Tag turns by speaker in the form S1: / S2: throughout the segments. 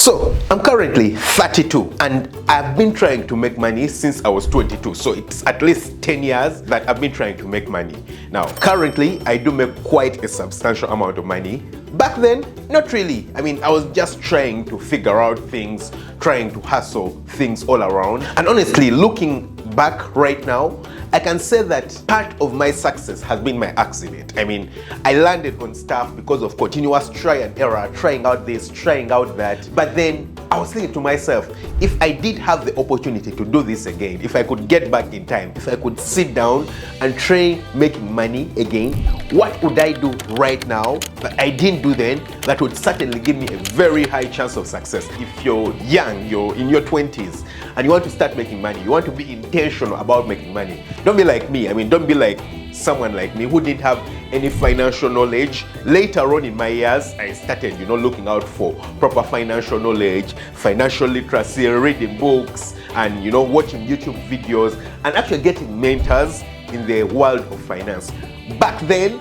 S1: So I'm currently 32 and I've been trying to make money since I was 22. So it's at least 10 years that I've been trying to make money. Now, currently I do make quite a substantial amount of money. Back then, not really. I mean, I was just trying to figure out things, trying to hustle things all around. And honestly, looking back right now, I can say that part of my success has been my accident. I mean, I landed on stuff because of continuous try and error, trying out this, trying out that. But then I was thinking to myself, if I did have the opportunity to do this again, if I could get back in time, if I could sit down and try making money again, what would I do right now that I didn't do then that would certainly give me a very high chance of success? If you're young, you're in your 20s, and you want to start making money, you want to be intentional about making money. Don't be like me. I mean, don't be like someone like me who didn't have any financial knowledge. Later on in my years, I started, looking out for proper financial knowledge, financial literacy, reading books, and, watching YouTube videos, and actually getting mentors in the world of finance. Back then,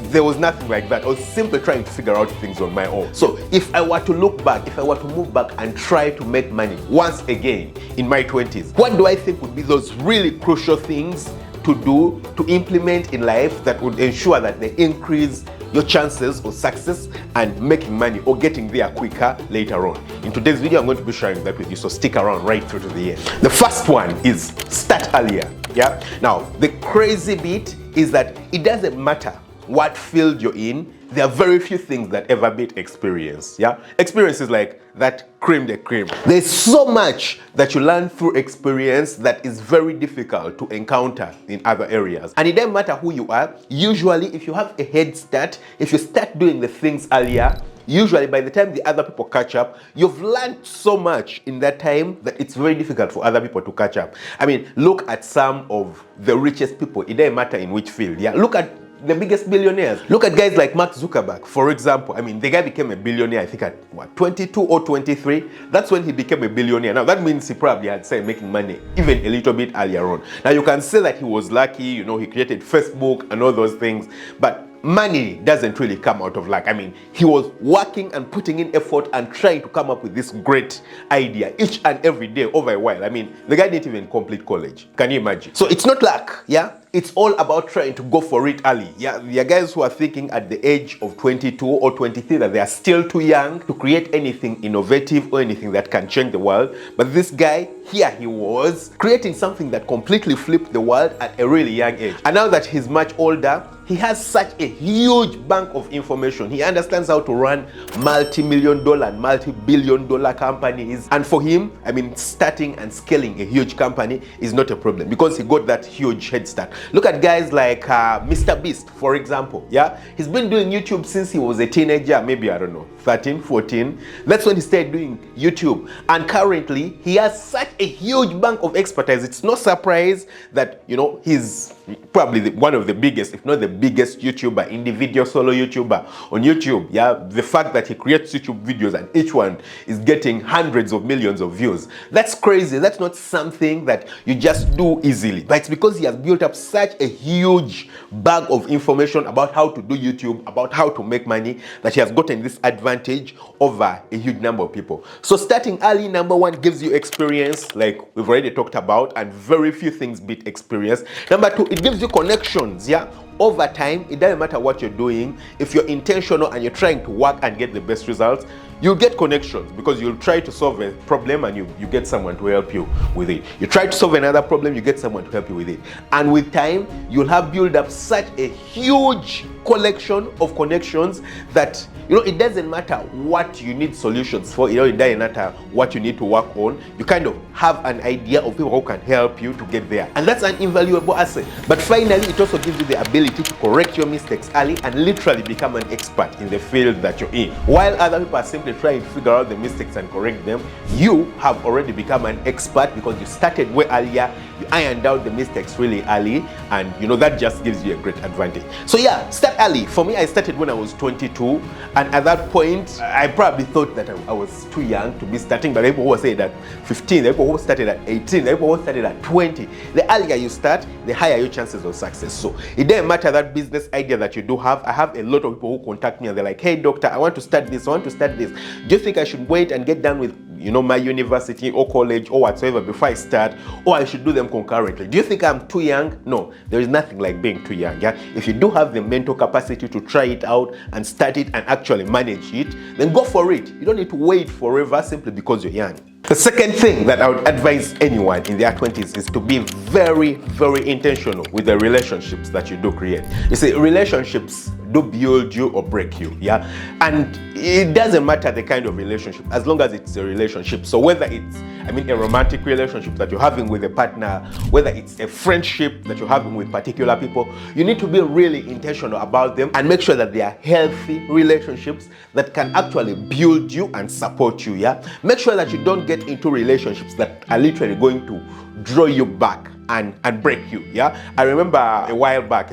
S1: there was nothing like that. I was simply trying to figure out things on my own. So if I were to look back, if I were to move back and try to make money once again in my 20s, what do I think would be those really crucial things to do, to implement in life that would ensure that they increase your chances of success and making money or getting there quicker later on? In today's video, I'm going to be sharing that with you, so stick around right through to the end. The first one is start earlier. Yeah. Now, the crazy bit is that it doesn't matter what field you're in, there are very few things that ever beat experience. Yeah, experience is like that cream de cream. There's so much that you learn through experience that is very difficult to encounter in other areas. And it doesn't matter who you are. Usually, if you have a head start, if you start doing the things earlier, usually by the time the other people catch up, you've learned so much in that time that it's very difficult for other people to catch up. I mean, look at some of the richest people. It doesn't matter in which field. Yeah, look at the biggest billionaires. Look at guys like Mark Zuckerberg, for example. I mean, the guy became a billionaire, I think at 22 or 23. That's when he became a billionaire. Now, that means he probably had started making money even a little bit earlier on. Now, you can say that he was lucky, he created Facebook and all those things, but money doesn't really come out of luck. I mean, he was working and putting in effort and trying to come up with this great idea each and every day over a while. I mean, the guy didn't even complete college. Can you imagine? So it's not luck, yeah? It's all about trying to go for it early. Yeah, there are guys who are thinking at the age of 22 or 23 that they are still too young to create anything innovative or anything that can change the world. But this guy, here he was, creating something that completely flipped the world at a really young age. And now that he's much older, he has such a huge bank of information. He understands how to run multi-million-dollar and multi-billion-dollar companies. And for him, I mean, starting and scaling a huge company is not a problem because he got that huge head start. Look at guys like Mr. Beast, for example. Yeah, he's been doing YouTube since he was a teenager, maybe, I don't know, 13, 14. That's when he started doing YouTube. And currently, he has such a huge bank of expertise. It's no surprise that, he's probably one of the biggest, if not the biggest YouTuber, individual solo YouTuber on YouTube. Yeah, the fact that he creates YouTube videos and each one is getting hundreds of millions of views. That's crazy. That's not something that you just do easily. But it's because he has built up such a huge bag of information about how to do YouTube, about how to make money, that he has gotten this advantage over a huge number of people. So starting early, number one, gives you experience, like we've already talked about, and very few things beat experience. Number two, it gives you connections. Yeah, over time, it doesn't matter what you're doing. If you're intentional and you're trying to work and get the best results, you'll get connections because you'll try to solve a problem and you get someone to help you with it. You try to solve another problem, you get someone to help you with it. And with time, you'll have built up such a huge collection of connections that, it doesn't matter what you need solutions for. It doesn't matter what you need to work on. You kind of have an idea of people who can help you to get there. And that's an invaluable asset. But finally, it also gives you the ability to correct your mistakes early and literally become an expert in the field that you're in. While other people are simply trying to figure out the mistakes and correct them, you have already become an expert because you started way earlier, you ironed out the mistakes really early, and that just gives you a great advantage. So yeah, start early. For me, I started when I was 22, and at that point, I probably thought that I was too young to be starting, but people who say that 15, the people who started at 18, the people who started at 20. The earlier you start, the higher your chances of success. So it doesn't matter that business idea that you do have. I have a lot of people who contact me and they're like, hey doctor, I want to start this, I want to start this. Do you think I should wait and get done with my university or college or whatsoever before I start, or I should do them concurrently? Do you think I'm too young? No, there is nothing like being too young. Yeah, if you do have the mental capacity to try it out and start it and actually manage it, then go for it. You don't need to wait forever simply because you're young. The second thing that I would advise anyone in their 20s is to be very, very intentional with the relationships that you do create. You see, relationships do build you or break you, yeah? And it doesn't matter the kind of relationship, as long as it's a relationship. So whether it's, a romantic relationship that you're having with a partner, whether it's a friendship that you're having with particular people, you need to be really intentional about them and make sure that they are healthy relationships that can actually build you and support you, yeah? Make sure that you don't get into relationships that are literally going to draw you back and break you, yeah? I remember a while back,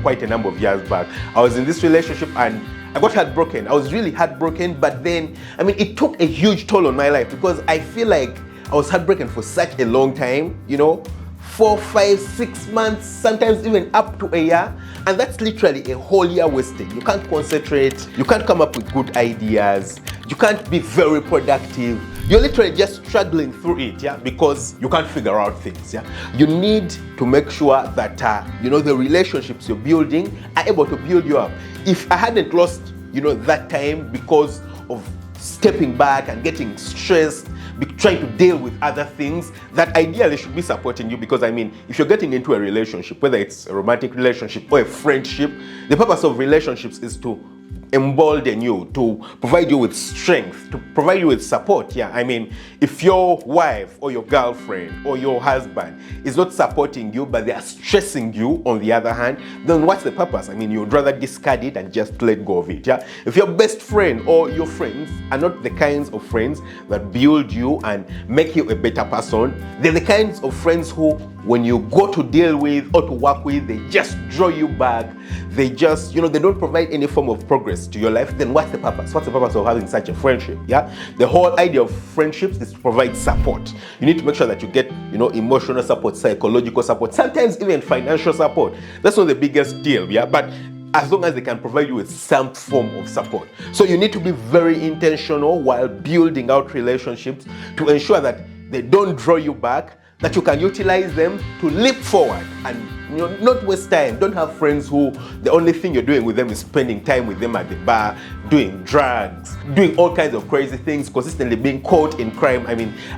S1: quite a number of years back, I was in this relationship and I got heartbroken. I was really heartbroken, but then, it took a huge toll on my life because I feel like I was heartbroken for such a long time, 4, 5, 6 months, sometimes even up to a year. And that's literally a whole year wasted. You can't concentrate, you can't come up with good ideas, you can't be very productive. You're literally just struggling through it, yeah, because you can't figure out things, yeah. You need to make sure that, the relationships you're building are able to build you up. If I hadn't lost, that time because of stepping back and getting stressed, trying to deal with other things that ideally should be supporting you, because if you're getting into a relationship, whether it's a romantic relationship or a friendship, the purpose of relationships is to embolden you, to provide you with strength, to provide you with support. Yeah, if your wife or your girlfriend or your husband is not supporting you but they are stressing you on the other hand, then what's the purpose? You'd rather discard it and just let go of it. Yeah, if your best friend or your friends are not the kinds of friends that build you and make you a better person, they're the kinds of friends who, when you go to deal with or to work with, they just draw you back. They just, they don't provide any form of progress to your life. Then what's the purpose? What's the purpose of having such a friendship? Yeah, the whole idea of friendships is to provide support. You need to make sure that you get, emotional support, psychological support, sometimes even financial support. That's not the biggest deal, yeah, but as long as they can provide you with some form of support. So you need to be very intentional while building out relationships to ensure that they don't draw you back, that you can utilize them to leap forward and not waste time. Don't have friends who the only thing you're doing with them is spending time with them at the bar, doing drugs, doing all kinds of crazy things, consistently being caught in crime.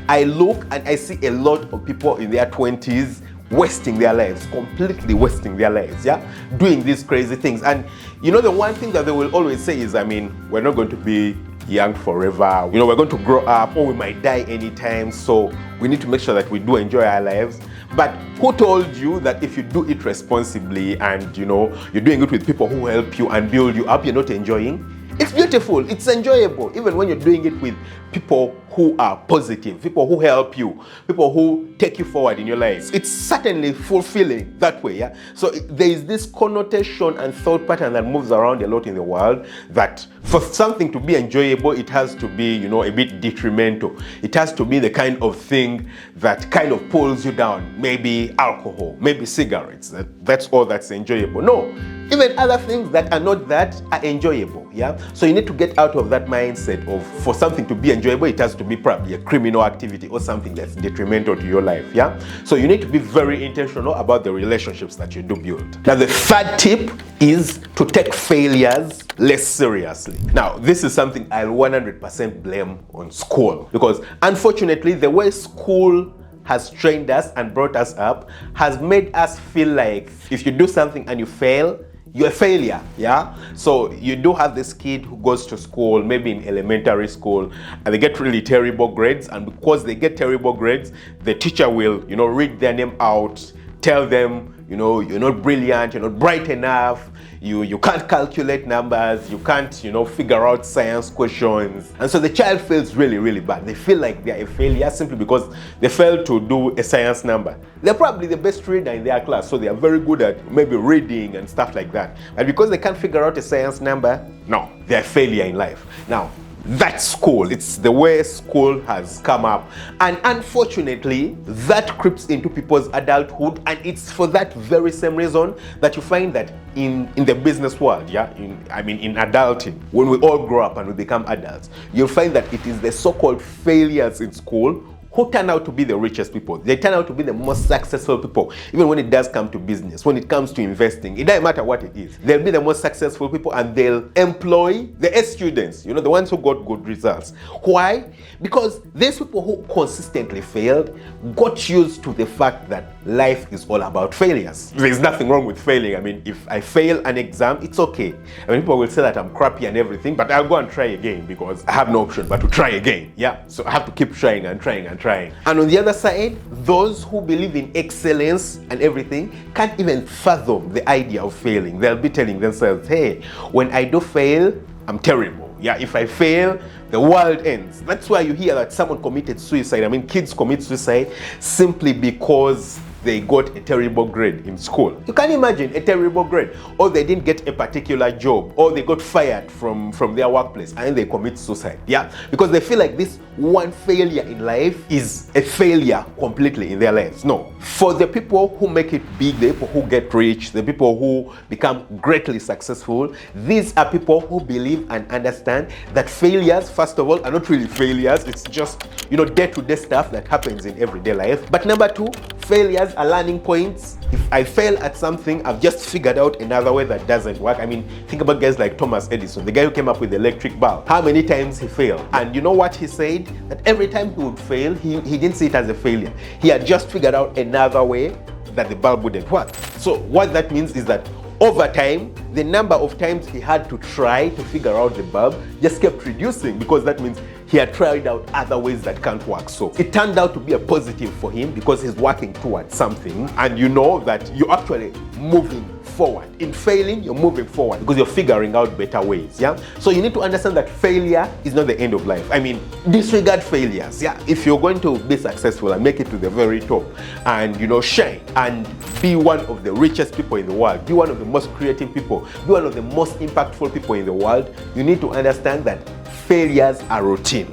S1: I look and I see a lot of people in their 20s wasting their lives, completely wasting their lives, yeah, doing these crazy things. And the one thing that they will always say is, we're not going to be young forever. We're going to grow up, or we might die anytime, so we need to make sure that we do enjoy our lives. But who told you that if you do it responsibly and you're doing it with people who help you and build you up, you're not enjoying? It's beautiful, it's enjoyable, even when you're doing it with people who are positive, people who help you, people who take you forward in your lives. It's certainly fulfilling that way, yeah? So there is this connotation and thought pattern that moves around a lot in the world that for something to be enjoyable, it has to be, a bit detrimental. It has to be the kind of thing that kind of pulls you down. Maybe alcohol, maybe cigarettes, that's all that's enjoyable. No, even other things that are not that are enjoyable, yeah? So you need to get out of that mindset of, for something to be enjoyable, it has to be probably a criminal activity or something that's detrimental to your life, yeah? So you need to be very intentional about the relationships that you do build. Now, the third tip is to take failures less seriously. Now, this is something I'll 100% blame on school, because unfortunately, the way school has trained us and brought us up has made us feel like if you do something and you fail, you're a failure, yeah? So you do have this kid who goes to school, maybe in elementary school, and they get really terrible grades, and because they get terrible grades, the teacher will, read their name out, tell them, you're not brilliant, you're not bright enough, you can't calculate numbers, you can't, figure out science questions. And so the child feels really, really bad. They feel like they're a failure simply because they failed to do a science number. They're probably the best reader in their class, so they are very good at maybe reading and stuff like that. But because they can't figure out a science number, no, they're a failure in life. Now, That's school. It's the way school has come up. And unfortunately, that creeps into people's adulthood. And it's for that very same reason that you find that in the business world, in adulting, when we all grow up and we become adults, you'll find that it is the so-called failures in school who turn out to be the richest people. They turn out to be the most successful people, even when it does come to business, when it comes to investing. It doesn't matter what it is. They'll be the most successful people, and they'll employ the S students, the ones who got good results. Why? Because these people who consistently failed got used to the fact that life is all about failures. There's nothing wrong with failing. If I fail an exam, it's okay. People will say that I'm crappy and everything, but I'll go and try again because I have no option but to try again. So I have to keep trying and trying and trying. And on the other side, those who believe in excellence and everything can't even fathom the idea of failing. They'll be telling themselves, hey, when I do fail, I'm terrible. If I fail, the world ends. That's why you hear that someone committed suicide. Kids commit suicide simply because they got a terrible grade in school. You can imagine a terrible grade, or they didn't get a particular job, or they got fired from their workplace and then they commit suicide. Because they feel like this one failure in life is a failure completely in their lives. No. For the people who make it big, the people who get rich, the people who become greatly successful, these are people who believe and understand that failures, first of all, are not really failures. It's just, day-to-day stuff that happens in everyday life. But number two, failures are learning points. If I fail at something, I've just figured out another way that doesn't work. Think about guys like Thomas Edison, the guy who came up with the electric bulb. How many times he failed? And you know what he said? That every time he would fail, he didn't see it as a failure. He had just figured out another way that the bulb wouldn't work. So what that means is that over time, the number of times he had to try to figure out the bulb just kept reducing, because that means he had tried out other ways that can't work. So it turned out to be a positive for him because he's working towards something, and you know that you're actually moving forward. In failing, you're moving forward because you're figuring out better ways. So you need to understand that failure is not the end of life. Disregard failures. If you're going to be successful and make it to the very top and shine and be one of the richest people in the world, be one of the most creative people, be one of the most impactful people in the world, you need to understand that failures are routine.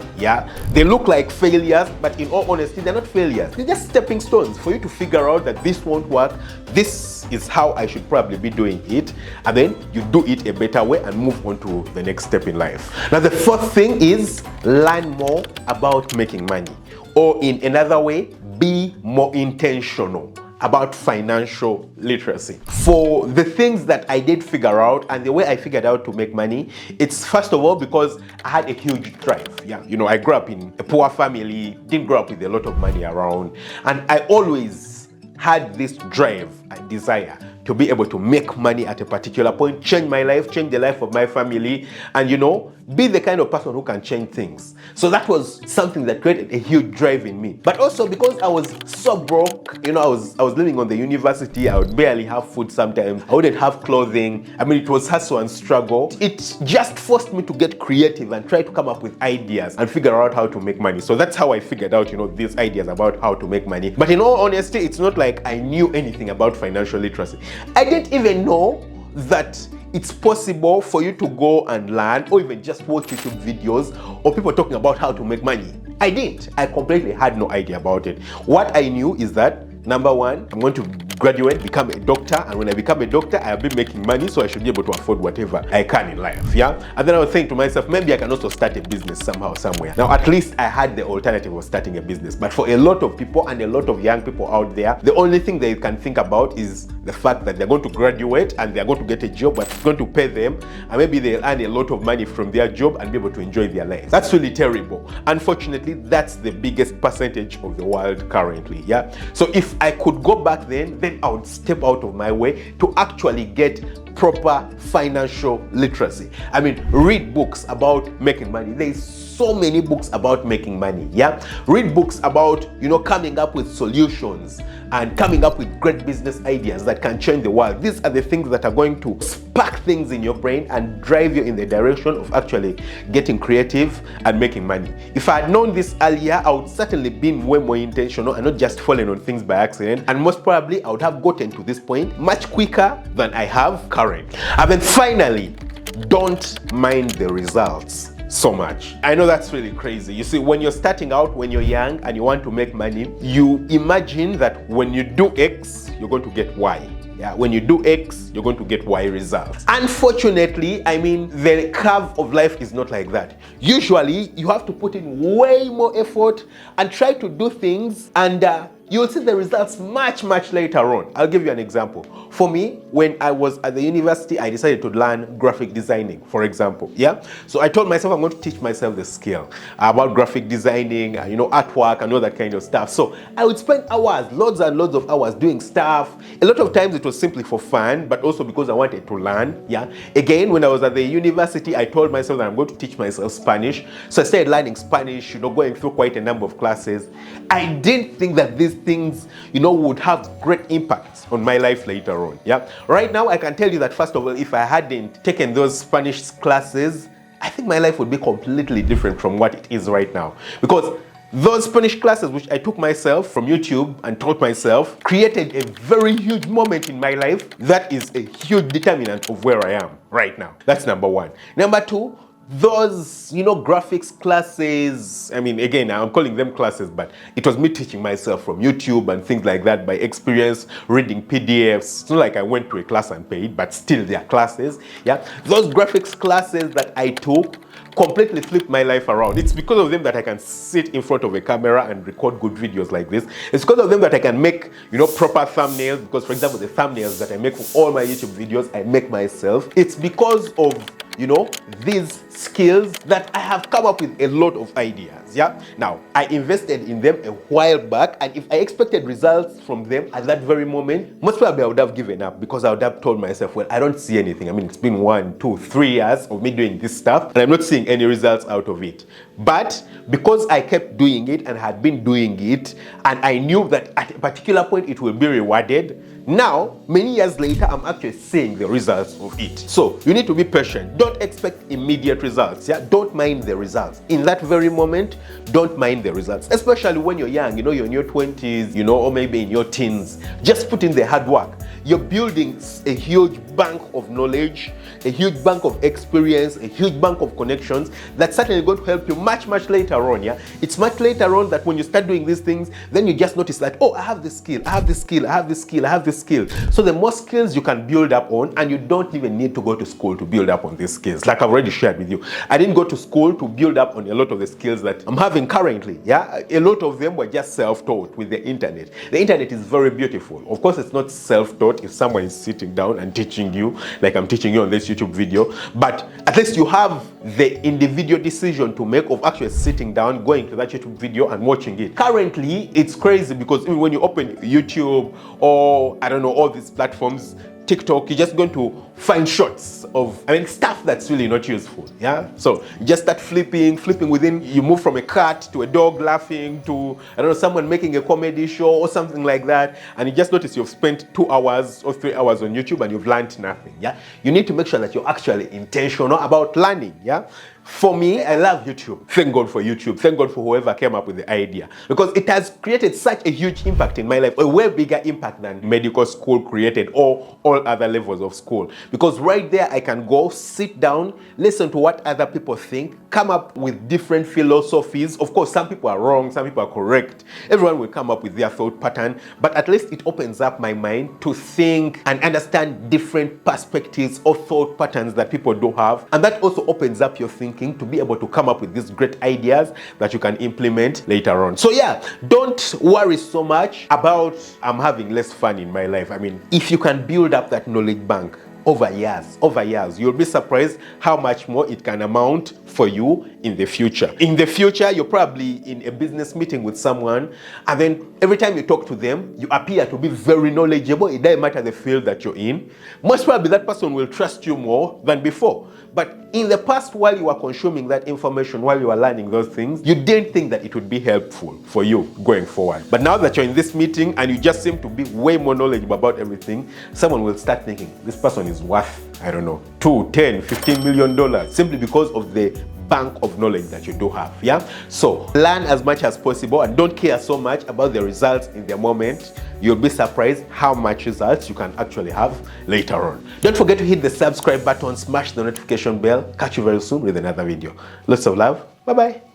S1: They look like failures, but in all honesty, they're not failures. They're just stepping stones for you to figure out that this won't work. This is how I should probably be doing it, and then you do it a better way and move on to the next step in life. Now, the fourth thing is learn more about making money, or in another way, be more intentional about financial literacy. For the things that I did figure out and the way I figured out to make money, it's first of all because I had a huge drive. I grew up in a poor family, didn't grow up with a lot of money around, and I always had this drive and desire to be able to make money at a particular point, change my life, change the life of my family, and be the kind of person who can change things. So that was something that created a huge drive in me. But also because I was so broke, I was living on the university, I would barely have food sometimes, I wouldn't have clothing. It was hustle and struggle. It just forced me to get creative and try to come up with ideas and figure out how to make money. So that's how I figured out, these ideas about how to make money. But in all honesty, it's not like I knew anything about financial literacy. I didn't even know that it's possible for you to go and learn, or even just watch YouTube videos or people talking about how to make money. I didn't. I completely had no idea about it. What I knew is that, number one, I'm going to graduate, become a doctor, and when I become a doctor, I'll be making money, so I should be able to afford whatever I can in life. And then I was thinking to myself, maybe I can also start a business somehow, somewhere. Now, at least I had the alternative of starting a business. But for a lot of people and a lot of young people out there, the only thing they can think about is the fact that they're going to graduate and they're going to get a job that's going to pay them, and maybe they'll earn a lot of money from their job and be able to enjoy their lives. That's really terrible. Unfortunately, that's the biggest percentage of the world currently. So if I could go back then I would step out of my way to actually get proper financial literacy. Read books about making money. There's so many books about making money. Read books about coming up with solutions and coming up with great business ideas that can change the world. These are the things that are going to spark things in your brain and drive you in the direction of actually getting creative and making money. If I had known this earlier, I would certainly been way more intentional and not just falling on things by accident, and most probably I would have gotten to this point much quicker than I have currently. And then finally, don't mind the results. so much. I know that's really crazy. You see, when you're starting out, when you're young and you want to make money, you imagine that when you do X, you're going to get Y. Yeah, when you do X, you're going to get Y results. Unfortunately, I mean, the curve of life is not like that. Usually, you have to put in way more effort and try to do things, and you'll see the results much later on. I'll give you an example. For me, when I was at the university, I decided to learn graphic designing, for example. Yeah, so I told myself I'm going to teach myself the skill about graphic designing, artwork and all that kind of stuff. So I would spend hours, loads and loads of hours doing stuff. A lot of times it was simply for fun, but also because I wanted to learn. Yeah, again, when I was at the university, I told myself that I'm going to teach myself Spanish. So I started learning Spanish, going through quite a number of classes. I didn't think that these things, would have great impacts on my life later on. Yeah, right now I can tell you that, first of all, if I hadn't taken those Spanish classes, I think my life would be completely different from what it is right now, because those Spanish classes, which I took myself from YouTube and taught myself, created a very huge moment in my life that is a huge determinant of where I am right now. That's number one. Number two, those graphics classes, I mean, again, I'm calling them classes, but it was me teaching myself from YouTube and things like that by experience, reading PDFs. It's not like I went to a class and paid, but still they are classes. Yeah, those graphics classes that I took completely flipped my life around. It's because of them that I can sit in front of a camera and record good videos like this. It's because of them that I can make proper thumbnails, because, for example, the thumbnails that I make for all my YouTube videos, I make myself. It's because of these skills that I have come up with a lot of ideas. Yeah, now I invested in them a while back, and if I expected results from them at that very moment, most probably I would have given up, because I would have told myself, well, I don't see anything. I mean, it's been 1, 2, 3 years of me doing this stuff and I'm not seeing any results out of it. But because I kept doing it and had been doing it, and I knew that at a particular point it will be rewarded, now, many years later, I'm actually seeing the results of it. So you need to be patient. Don't expect immediate results. Yeah, don't mind the results. In that very moment, don't mind the results. Especially when you're young, you're in your 20s, or maybe in your teens. Just put in the hard work. You're building a huge bank of knowledge, a huge bank of experience, a huge bank of connections that's certainly going to help you much later on. Yeah, it's much later on that when you start doing these things, then you just notice that, oh, I have this skill, I have this skill, I have this skill, I have this skill. So the more skills you can build up on, and you don't even need to go to school to build up on these skills. Like I've already shared with you, I didn't go to school to build up on a lot of the skills that I'm having currently. Yeah, a lot of them were just self-taught with the internet. The internet is very beautiful. Of course, it's not self-taught if someone is sitting down and teaching you like I'm teaching you on this YouTube video, but at least you have the individual decision to make of actually sitting down, going to that YouTube video and watching it. Currently, it's crazy, because even when you open YouTube or I don't know, all these platforms, TikTok, you're just going to find shots of, stuff that's really not useful. Yeah, so you just start flipping within. You move from a cat to a dog laughing to, I don't know, someone making a comedy show or something like that, and you just notice you've spent 2 hours or 3 hours on YouTube and you've learned nothing. Yeah, you need to make sure that you're actually intentional about learning. Yeah, for me, I love YouTube. Thank God for YouTube. Thank God for whoever came up with the idea, because it has created such a huge impact in my life, a way bigger impact than medical school created or all other levels of school. Because right there, I can go, sit down, listen to what other people think, come up with different philosophies. Of course, some people are wrong, some people are correct. Everyone will come up with their thought pattern, but at least it opens up my mind to think and understand different perspectives or thought patterns that people do have. And that also opens up your thinking to be able to come up with these great ideas that you can implement later on. So yeah, don't worry so much about I'm having less fun in my life. If you can build up that knowledge bank over years, you'll be surprised how much more it can amount for you in the future. In the future, you're probably in a business meeting with someone, and then every time you talk to them, you appear to be very knowledgeable. It doesn't matter the field that you're in. Most probably that person will trust you more than before. But in the past, while you were consuming that information, while you were learning those things, you didn't think that it would be helpful for you going forward. But now that you're in this meeting and you just seem to be way more knowledgeable about everything, someone will start thinking, this person is worth, I don't know, $2, $10, $15 million, simply because of the bank of knowledge that you do have. Yeah, so learn as much as possible and don't care so much about the results in the moment. You'll be surprised how much results you can actually have later on. Don't forget to hit the subscribe button, smash the notification bell. Catch you very soon with another video. Lots of love. Bye bye.